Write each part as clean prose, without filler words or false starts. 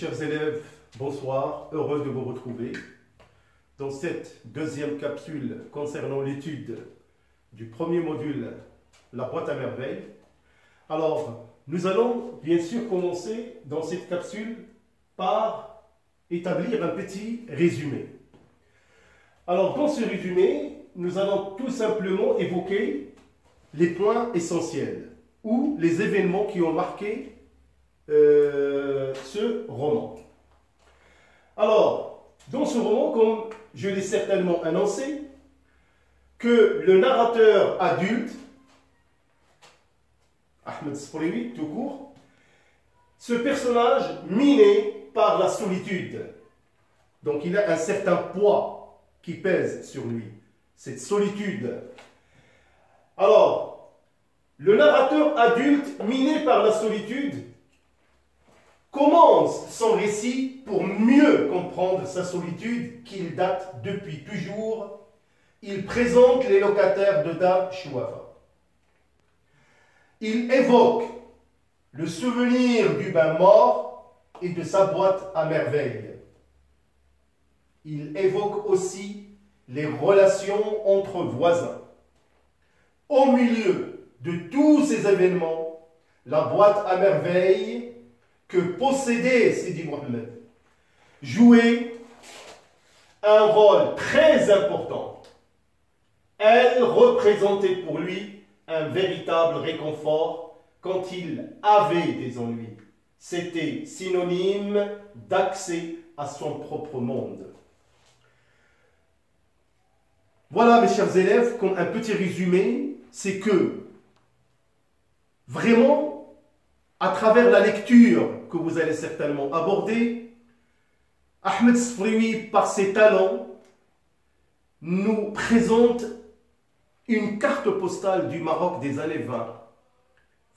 chers élèves, bonsoir, heureux de vous retrouver dans cette deuxième capsule concernant l'étude du premier module, la boîte à merveilles. Alors, nous allons bien sûr commencer dans cette capsule par établir un petit résumé. Alors, dans ce résumé, nous allons tout simplement évoquer les points essentiels ou les événements qui ont marqué ce roman. Alors, dans ce roman, comme je l'ai certainement annoncé, que le narrateur adulte, Ahmed Sfriwi, tout court, ce personnage miné par la solitude. Donc il a un certain poids qui pèse sur lui, cette solitude. Alors, le narrateur adulte miné par la solitude commence son récit pour mieux comprendre sa solitude qu'il date depuis toujours. Il présente les locataires de Dar Chouafa. Il évoque le souvenir du bain mort et de sa boîte à merveilles. Il évoque aussi les relations entre voisins. Au milieu de tous ces événements, la boîte à merveilles que possédait Sidi Mohamed jouait un rôle très important. Elle représentait pour lui un véritable réconfort quand il avait des ennuis. C'était synonyme d'accès à son propre monde. Voilà, mes chers élèves, comme un petit résumé, c'est que vraiment, à travers la lecture que vous allez certainement aborder, Ahmed Sfriwi, par ses talents, nous présente une carte postale du Maroc des années 20,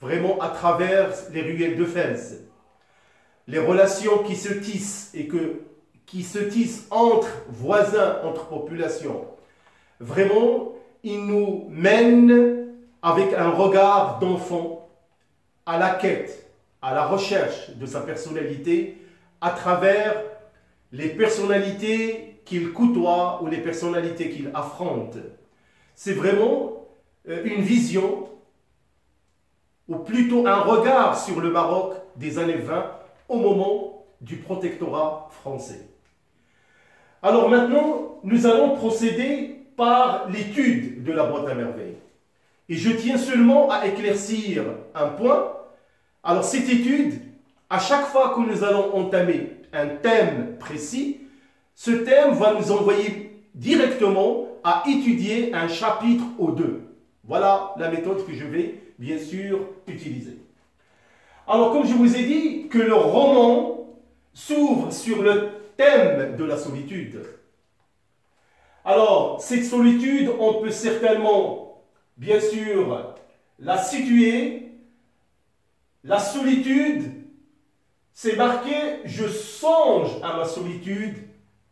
vraiment à travers les ruelles de Fès, les relations qui se tissent entre voisins, entre populations. Vraiment, il nous mène avec un regard d'enfant à la quête, à la recherche de sa personnalité à travers les personnalités qu'il côtoie ou les personnalités qu'il affronte. C'est vraiment une vision, ou plutôt un regard sur le Maroc des années 20 au moment du protectorat français. Alors maintenant, nous allons procéder par l'étude de la boîte à merveilles. Et je tiens seulement à éclaircir un point. Alors cette étude, à chaque fois que nous allons entamer un thème précis, ce thème va nous envoyer directement à étudier un chapitre ou deux. Voilà la méthode que je vais bien sûr utiliser. Alors comme je vous ai dit que le roman s'ouvre sur le thème de la solitude. Alors cette solitude, on peut certainement bien sûr la situer. La solitude, c'est marqué « Je songe à ma solitude »,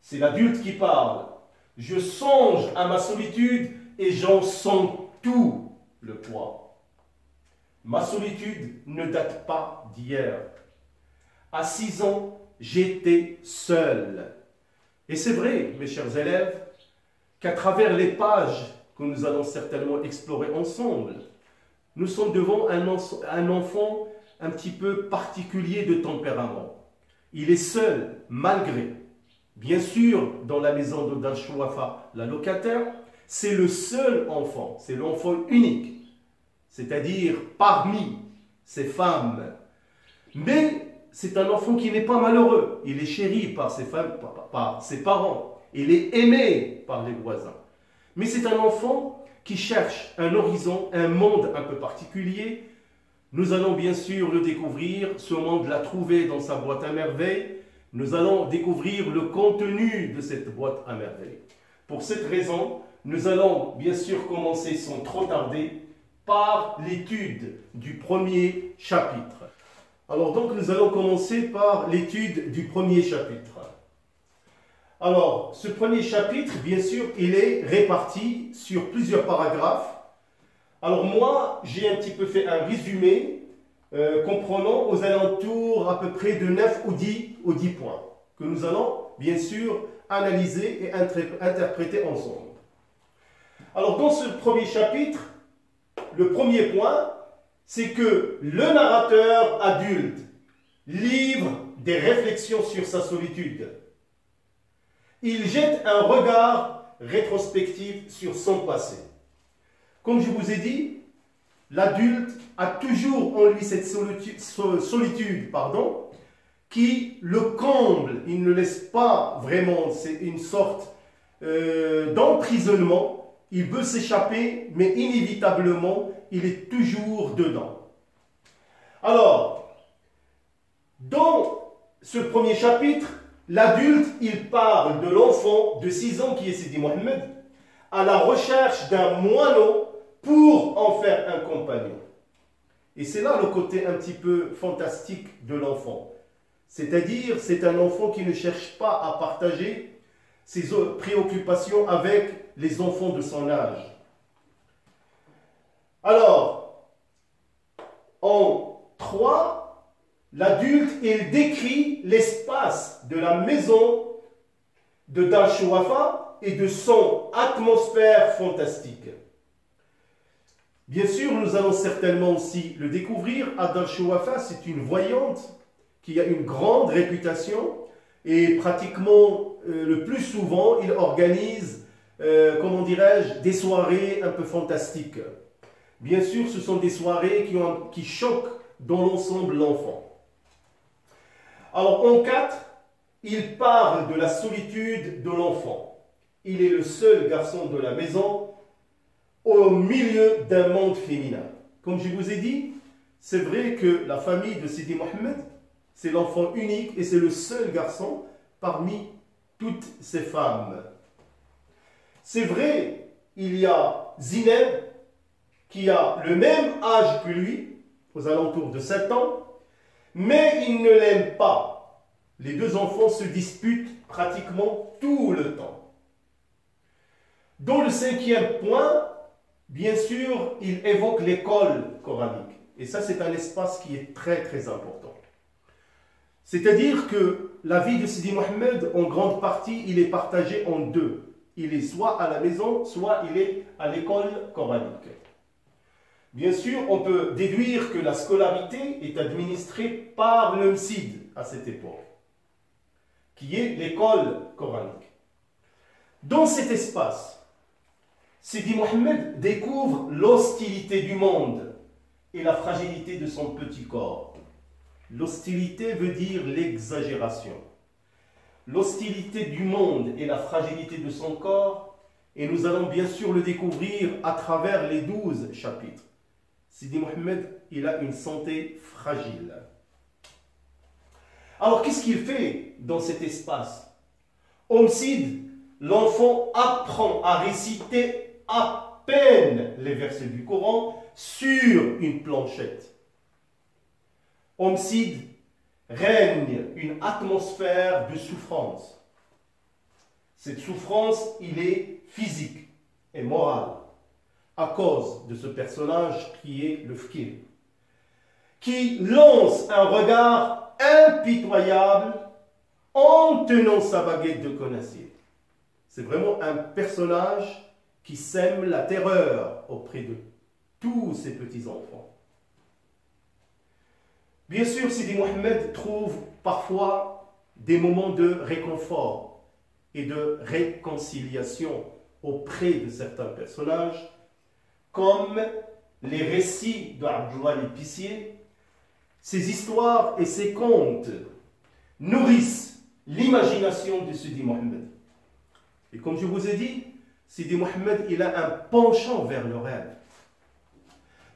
c'est l'adulte qui parle. « Je songe à ma solitude et j'en sens tout le poids. Ma solitude ne date pas d'hier. À 6 ans, j'étais seul. » Et c'est vrai, mes chers élèves, qu'à travers les pages que nous allons certainement explorer ensemble, nous sommes devant un enfant un petit peu particulier de tempérament. Il est seul, malgré. Bien sûr, dans la maison de Dar Chouafa, la locataire, c'est le seul enfant, c'est l'enfant unique, c'est-à-dire parmi ces femmes. Mais c'est un enfant qui n'est pas malheureux. Il est chéri par ses femmes, par ses parents. Il est aimé par les voisins. Mais c'est un enfant qui cherche un horizon, un monde un peu particulier. Nous allons bien sûr le découvrir, ce monde l'a trouvé dans sa boîte à merveilles. Nous allons découvrir le contenu de cette boîte à merveilles. Pour cette raison, nous allons bien sûr commencer sans trop tarder par l'étude du premier chapitre. Alors donc nous allons commencer par l'étude du premier chapitre. Alors ce premier chapitre, bien sûr, il est réparti sur plusieurs paragraphes. Alors moi, j'ai un petit peu fait un résumé comprenant aux alentours à peu près de 9 ou 10 points, que nous allons bien sûr analyser et interpréter ensemble. Alors dans ce premier chapitre, le premier point, c'est que le narrateur adulte livre des réflexions sur sa solitude. Il jette un regard rétrospectif sur son passé. Comme je vous ai dit, l'adulte a toujours en lui cette solitude, qui le comble. Il ne laisse pas vraiment, c'est une sorte d'emprisonnement. Il veut s'échapper, mais inévitablement, il est toujours dedans. Alors, dans ce premier chapitre, l'adulte, il parle de l'enfant de 6 ans qui est Sidi Mohammed à la recherche d'un moineau pour en faire un compagnon. Et c'est là le côté un petit peu fantastique de l'enfant. C'est-à-dire, c'est un enfant qui ne cherche pas à partager ses préoccupations avec les enfants de son âge. Alors, en 3, l'adulte, il décrit l'espace de la maison de Dar Shurafa et de son atmosphère fantastique. Bien sûr, nous allons certainement aussi le découvrir. Dar Shurafa, c'est une voyante qui a une grande réputation et pratiquement le plus souvent, il organise, comment dirais-je, des soirées un peu fantastiques. Bien sûr, ce sont des soirées qui choquent dans l'ensemble l'enfant. Alors, en 4, il parle de la solitude de l'enfant. Il est le seul garçon de la maison au milieu d'un monde féminin. Comme je vous ai dit, c'est vrai que la famille de Sidi Mohammed, c'est l'enfant unique et c'est le seul garçon parmi toutes ces femmes. C'est vrai, il y a Zineb qui a le même âge que lui, aux alentours de 7 ans, mais il ne l'aime pas. Les deux enfants se disputent pratiquement tout le temps. Dans le 5e point, bien sûr, il évoque l'école coranique. Et ça, c'est un espace qui est très, très important. C'est-à-dire que la vie de Sidi Mohammed, en grande partie, il est partagé en deux. Il est soit à la maison, soit il est à l'école coranique. Bien sûr, on peut déduire que la scolarité est administrée par le MSID à cette époque, qui est l'école coranique. Dans cet espace, Sidi Mohammed découvre l'hostilité du monde et la fragilité de son petit corps. L'hostilité veut dire l'exagération. L'hostilité du monde et la fragilité de son corps, et nous allons bien sûr le découvrir à travers les 12 chapitres. Sidi Mohammed, il a une santé fragile. Alors qu'est-ce qu'il fait dans cet espace? Sid, l'enfant apprend à réciter à peine les versets du Coran sur une planchette. Sid règne une atmosphère de souffrance. Cette souffrance, il est physique et morale à cause de ce personnage qui est le Fkir, qui lance un regard impitoyable en tenant sa baguette de conacier. C'est vraiment un personnage qui sème la terreur auprès de tous ses petits-enfants. Bien sûr, Sidi Mohammed trouve parfois des moments de réconfort et de réconciliation auprès de certains personnages, comme les récits d'Abdullah l'Épicier. Ces histoires et ces contes nourrissent l'imagination de Sidi Mohammed. Et comme je vous ai dit, Sidi Mohammed, il a un penchant vers le rêve.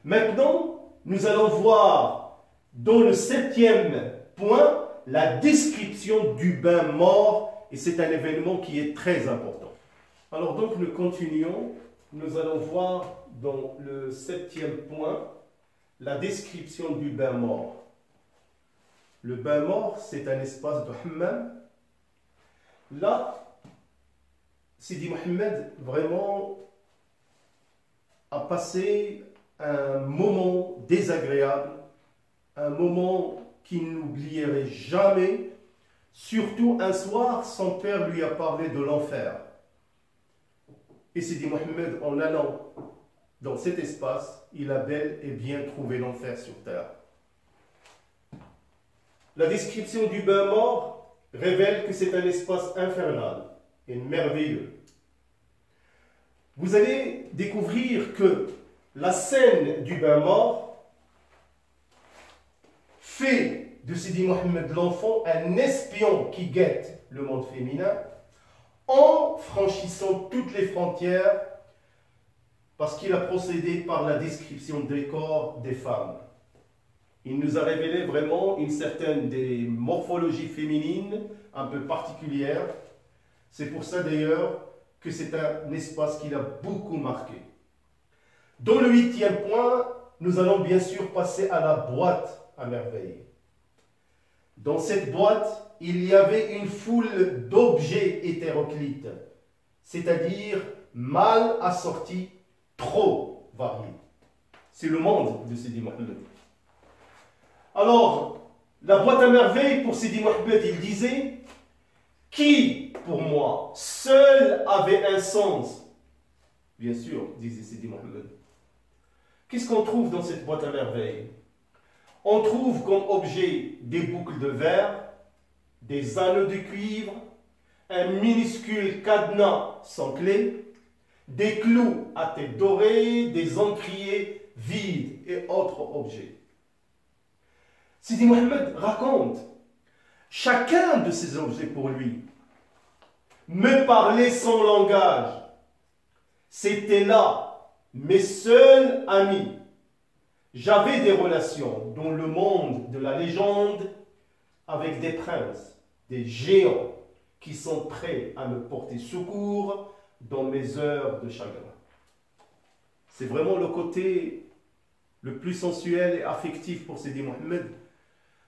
Maintenant, nous allons voir dans le 7e point la description du bain mort, et c'est un événement qui est très important. Alors donc nous continuons, nous allons voir dans le 7e point la description du bain mort. Le bain mort, c'est un espace de hammam. Là, Sidi Mohammed vraiment a passé un moment désagréable un moment qu'il n'oublierait jamais. Surtout un soir, son père lui a parlé de l'enfer. Et Sidi Mohammed, en allant dans cet espace, il a bel et bien trouvé l'enfer sur terre. La description du bain mort révèle que c'est un espace infernal et merveilleux. Vous allez découvrir que la scène du bain mort fait de Sidi Mohammed l'enfant un espion qui guette le monde féminin en franchissant toutes les frontières parce qu'il a procédé par la description des corps des femmes. Il nous a révélé vraiment une certaine des morphologies féminines un peu particulières. C'est pour ça d'ailleurs que c'est un espace qui l'a beaucoup marqué. Dans le 8e point, nous allons bien sûr passer à la boîte à merveilles. Dans cette boîte, il y avait une foule d'objets hétéroclites, c'est-à-dire mal assortis, trop variés. C'est le monde de Sidi Mohammed. Alors, la boîte à merveilles pour Sidi Mohammed, il disait « Qui, pour moi, seul avait un sens ?» Bien sûr, disait Sidi Mohammed. Qu'est-ce qu'on trouve dans cette boîte à merveilles? On trouve comme objet des boucles de verre, des anneaux de cuivre, un minuscule cadenas sans clé, des clous à tête dorée, des encriers vides et autres objets. Sidi Mohammed raconte, chacun de ces objets pour lui me parlait son langage. C'était là mes seuls amis. J'avais des relations dans le monde de la légende avec des princes, des géants qui sont prêts à me porter secours dans mes heures de chagrin. C'est vraiment le côté le plus sensuel et affectif pour Sidi Mohammed,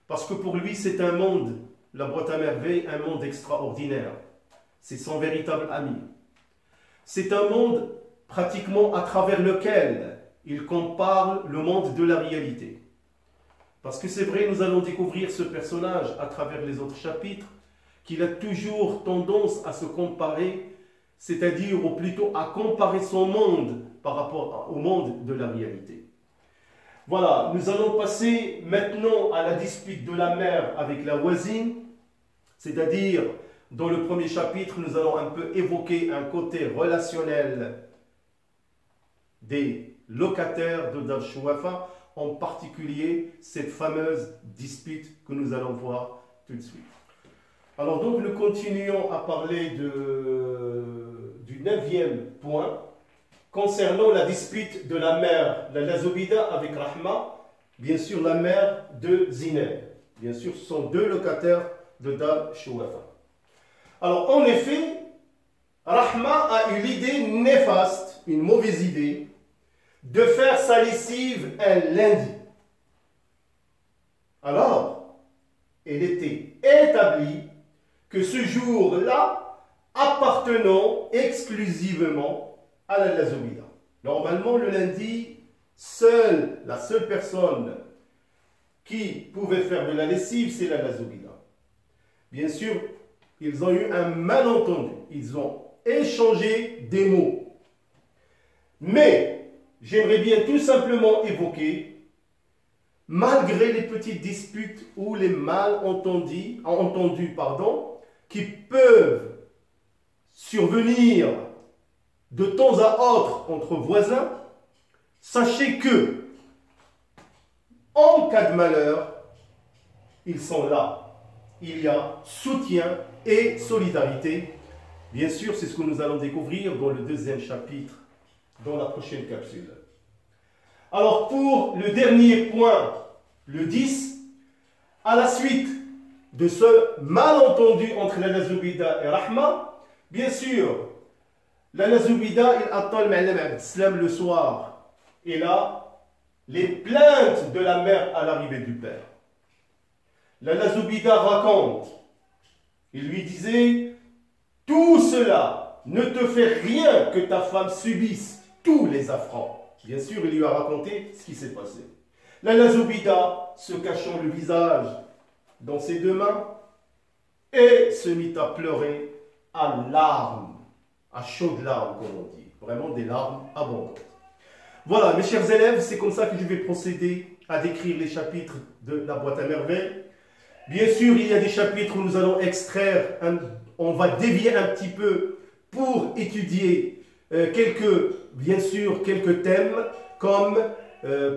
parce que pour lui c'est un monde, la boîte à merveilles, un monde extraordinaire. C'est son véritable ami. C'est un monde pratiquement à travers lequel il compare le monde de la réalité. Parce que c'est vrai, nous allons découvrir ce personnage à travers les autres chapitres, qu'il a toujours tendance à se comparer, c'est-à-dire ou plutôt à comparer son monde par rapport au monde de la réalité. Voilà, nous allons passer maintenant à la dispute de la mère avec la voisine, c'est-à-dire dans le premier chapitre, nous allons un peu évoquer un côté relationnel des locataires de Dar Chouafa, en particulier cette fameuse dispute que nous allons voir tout de suite. Alors donc nous continuons à parler du 9e point concernant la dispute de la mère, la Lazobida avec Rahma, bien sûr la mère de Zineb. Bien sûr ce sont deux locataires de Dar Chouafa. Alors en effet, Rahma a eu l'idée néfaste, une mauvaise idée, de faire sa lessive un lundi. Alors, il était établi que ce jour-là appartenant exclusivement à la Lazobida. Normalement, le lundi, la seule personne qui pouvait faire de la lessive, c'est la Lazobida. Bien sûr, ils ont eu un malentendu. Ils ont échangé des mots. Mais j'aimerais bien tout simplement évoquer, malgré les petites disputes ou les malentendus, qui peuvent survenir de temps à autre entre voisins, sachez que, en cas de malheur, ils sont là. Il y a soutien et solidarité. Bien sûr, c'est ce que nous allons découvrir dans le 2e chapitre, dans la prochaine capsule. Alors pour le dernier point, le 10, à la suite de ce malentendu entre la Lazobida et Rahma, bien sûr, la Lazobida, il attend le Ma'lam Abdeslam le soir. Et là, les plaintes de la mère à l'arrivée du père. La Lazobida raconte, il lui disait, tout cela ne te fait rien que ta femme subisse tous les affronts. Bien sûr, il lui a raconté ce qui s'est passé. Lala Zoubida, se cachant le visage dans ses deux mains, et se mit à pleurer à larmes, à chaudes larmes, comme on dit. Vraiment des larmes abondantes. Voilà, mes chers élèves, c'est comme ça que je vais procéder à décrire les chapitres de la boîte à merveilles. Bien sûr, il y a des chapitres où nous allons extraire, on va dévier un petit peu pour étudier bien sûr, quelques thèmes, comme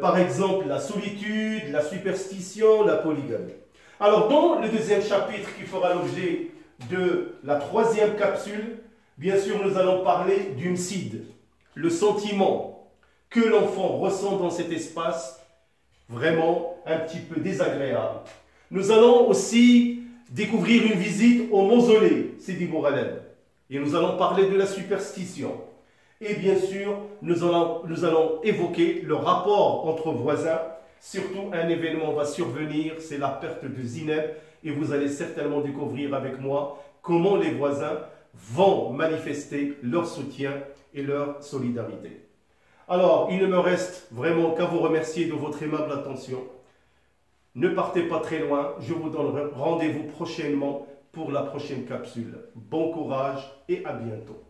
par exemple la solitude, la superstition, la polygamie. Alors, dans le deuxième chapitre qui fera l'objet de la troisième capsule, bien sûr, nous allons parler du msid, le sentiment que l'enfant ressent dans cet espace, vraiment un petit peu désagréable. Nous allons aussi découvrir une visite au mausolée, Sidi Bourhalem. Et nous allons parler de la superstition. Et bien sûr, nous allons évoquer le rapport entre voisins. Surtout, un événement va survenir, c'est la perte de Zineb. Et vous allez certainement découvrir avec moi comment les voisins vont manifester leur soutien et leur solidarité. Alors, il ne me reste vraiment qu'à vous remercier de votre aimable attention. Ne partez pas très loin, je vous donne rendez-vous prochainement pour la prochaine capsule. Bon courage et à bientôt.